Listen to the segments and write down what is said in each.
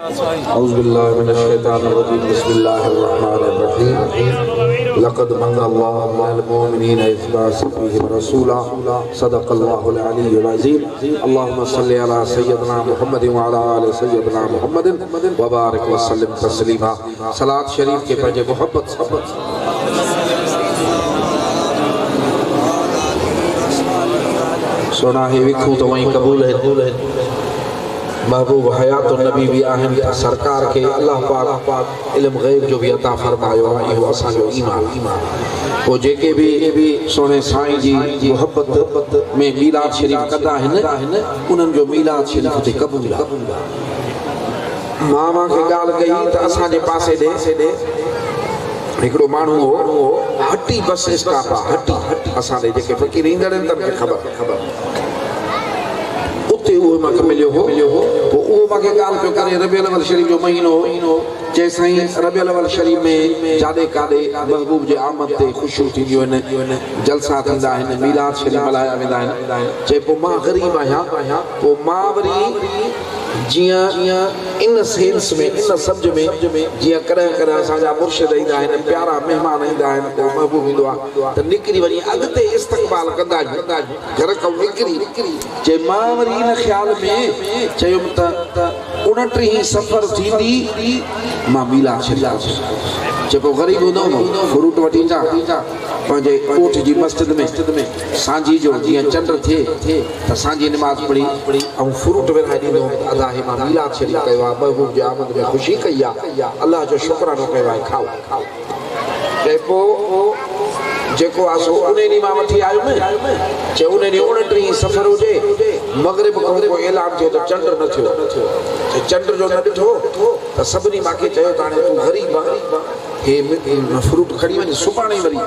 औज़ुबिल्लाहि मिनश्शैतानिर्रजीम बिस्मिल्लाहिर्रहमानिर्रहीम लक़द मन्नल्लाहु अलल मुमिनीना इज़ बअस फ़ीहिम रसूला सदक़ल्लाहुल अलीयुल अज़ीम अल्लाहुम्मा सल्लि अला सय्यिदिना मुहम्मदिन व अला आलि सय्यिदिना मुहम्मदिन व बारिक व सल्लिम तस्लीमा। सलात शरीफ के पंहिंजे मोहब्बत सोना ही विखूं तो वहीं कबूल है। महबूब हयात नबी भी आहिन सरकार के अल्लाह पाक इल्म गैब जो भी अता फरमायो आहे इहो असांजो ईमान पोइ जेके भी सोने साईं जी मोहब्बत में मीलाद शरीफ कंदा आहिनि उन्हनि जो मीलाद शरीफ ते क़बूल आहे। मां खे ॻाल्हि कई त असांजे पासे ॾे हिकिड़ो माण्हू हो हटी बस स्टॉप आहे हटी असां ॾे जेके फ़क़ीर ईंदड़ आहिनि तन खे ख़बर उते उहो मूंखे मिलियो हो पोइ उहो मूंखे ॻाल्हि पियो करे रबियुल अव्वल शरीफ जो महीनो चए साईं रबियुल अव्वल शरीफ में जाॾे काॾे महबूब जे आमद ते ख़ुशियूं थींदियूं आहिनि जलसा थींदा आहिनि मीलाद शरीफ मल्हाया वेंदा आहिनि। चए पोइ मां ग़रीब आहियां पोइ मां वरी जियां इन सेंस में इन सम्झ में जियां कॾहिं असांजा मुर्शिद ईंदा आहिनि प्यारा महिमान ईंदा आहिनि पोइ महबूब ईंदो आहे त निकिरी वञी अॻिते इस्तक़बाल कंदा आहियूं घर खां निकिरी चए मां वरी इन ख़्याल में चयुमि त 29 सफ़र थींदी मां मीलाद शरीफ चए पोइ ग़रीब हूंदो फ्रूट वठी अचां पंहिंजे कोठ जी मस्जिद में सांझी जो जीअं चंड थिए त सांझी निमाज़ पढ़ी ऐं फ्रूट विराए ॾींदो अदा हे मां मीलाद शरीफ कयो आहे महबूब जे आमद में ख़ुशी कई आहे अलाह जो शुक्रानो कयो आहे खाओ चए पोइ जेको आहे सो उन ॾींहुं मां वठी आयुमि चए उन ॾींहुं 29 सफ़र हुजे मग़रिब खां पोइ ऐलान थियो त चंड न थियो चंड जो न ॾिठो त सभिनी मूंखे चयो त हाणे तूं ग़रीब हे फ्रूट खणी वञी सुभाणे वरी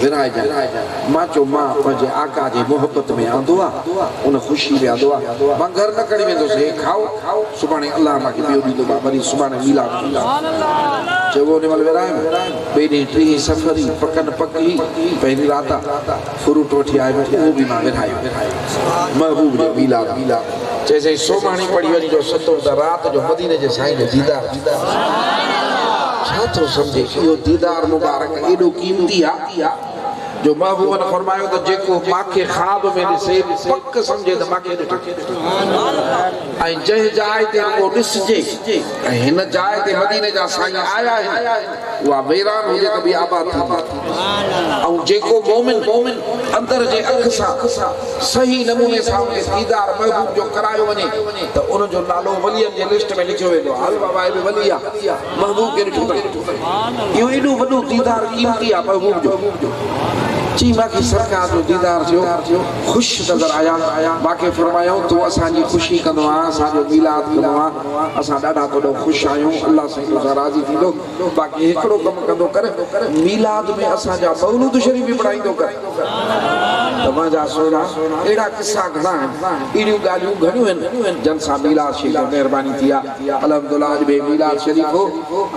विराइजांइ। मां चयो मां पंहिंजे आका जे मोहब्बत में आंदो आहे उन ख़ुशी में आंदो आहे मां घर न खणी वेंदुसि हे खाओ सुभाणे अलाह मूंखे ॿियो ॾींदो मां वरी सुभाणे मीलाद चयो उन महिल विरायमि ॿिए ॾींहुं 3 सफ़र ई पकनि पकी पहिरीं राति फ्रूट वठी आयुमि उहो बि मां विरायो महबूब जो मीलाद चए साईं सोमाणी पढ़ी वञी जो सतो त राति जो मदीने जे साईं जो दीदार छा थो सम्झे इहो दीदार मुबारक एॾो क़ीमती आहे जो महबूब ने फरमायो त जेको मांखे ख्वाब में ॾिसे पक सम्झे त मांखे ॾिठो ऐं जंहिं जाइ ते उहो ॾिसजे ऐं हिन जाइ ते मदीने जा साईं आया आहिनि उहा वेरान हुजे त बि आबाद थींदी ऐं जेको मोमिन अंदर जे अख सां सही नमूने सां दीदार महबूब जो करायो वञे त उन जो नालो वलियनि जे लिस्ट में लिखियो वेंदो हल बाबा बि वली आहे महबूब खे ॾिठो इहो एॾो वॾो दीदार क़ीमती आहे महबूब जो जी बाकी सरकार जो दीदार थियो खुश नजर आया बाकी फरमायो तो असांजी खुशी कंदो आहे असांजो मीलाद कंदो आहे असां ॾाढा वॾो ख़ुश आहियूं अल्लाह साईं सां राज़ी थींदो बाक़ी हिकिड़ो कमु कंदो कर मीलाद में असांजा मौलूद शरीफ बि पढ़ाईंदो कर तव्हांजा सोना अहिड़ा किस्सा घणा आहिनि अहिड़ियूं ॻाल्हियूं घणियूं आहिनि जन सां मीलाद शरीफ महिरबानी थी आहे अलहमदुलिल्लाह अॼु बि मीलाद शरीफ हो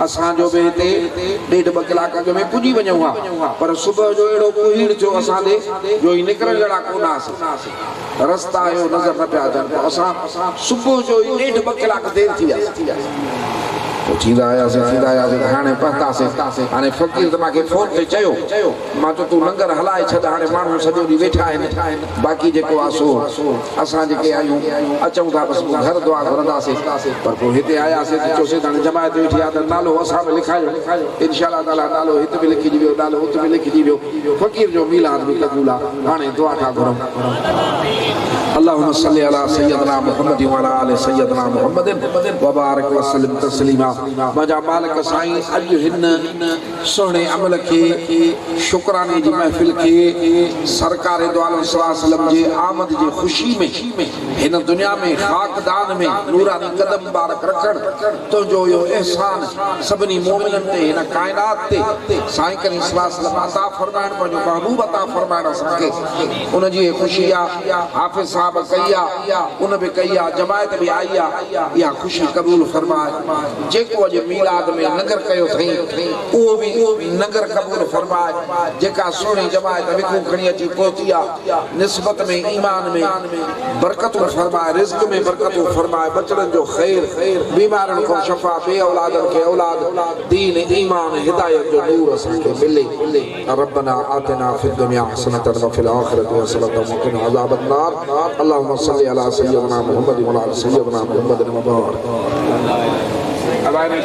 असांजो बि हिते 1.5-2 कलाक में पुॼी वञूं हा पर सुबुह जो अहिड़ो जो असांजे जो ई निकिरण जहिड़ा कोन हुआसीं रस्ता जो नज़र न पिया अचनि असां सुबुह जो 1.5-2 कलाक देरि थी वियासीं थींदा आयासीं हाणे पहुतासीं हाणे फ़क़ीर त मूंखे फ़ोन ते चयो मां चयो तूं लंगर हलाए छॾ हाणे माण्हू सॼो ॾींहुं वेठा आहिनि बाक़ी जेको आहे सो असां जेके आहियूं अचूं था बसि घर दुआ घुरंदासीं पर पोइ हिते आयासीं त चयोसीं हाणे जमायत वेठी आहे त नालो असां बि लिखायो इनशा ताला नालो हिते बि लिखिजी वियो नालो हुते बि लिखिजी वियो फ़क़ीर जो मीलाद बि क़बूल आहे हाणे दुआ था घुरूं अल्लाहुम्मा सल्लि अला सय्यिदिना मुहम्मद व अला आलि सय्यिदिना मुहम्मद व बारिक व सल्लिम तस्लीमा। मुंहिंजा मालिक साईं अॼु हिन सुहिणे अमल खे शुक्राने जी महफ़िल खे सरकार दो आलम सल्लल्लाहु अलैहि वसल्लम जे आमद जी ख़ुशी में हिन दुनिया में खाकदान में नूरानी कदम मुबारक रखण तुंहिंजो इहो एहसान सभिनी मोमिननि ते हिन काइनात ते साईं करीम सल्लल्लाहु अलैहि वसल्लम अता फरमाइण पंहिंजो महबूब अता फरमाइण असांखे उन जी ख़ुशी आहे हाफ़िज़ साहब कई आहे उन बि कई आहे जमायत बि आई आहे इहा ख़ुशी क़बूल फरमाए जेको जेको अॼु मीलाद में नगर कयो थई उहो भी नगर कबूल फरमाए जेका सोनी जमायत विकू खणी अची पहुती आ निस्बत में ईमान में बरकतूं फरमाए रिज़्क में बरकतूं फरमाए बचड़न जो खैर बीमारन को शफा बे औलादन के औलाद दीन ईमान हिदायत जो नूर असां खे मिले रब्बना आतिना फिद दुनिया हसनतन व फिल आखिरति हसनतन व क़िना अज़ाबन नार अल्लाहुम्मा सल्लि अला सय्यिदना मुहम्मद व अला सय्यिदना मुहम्मद व बारिक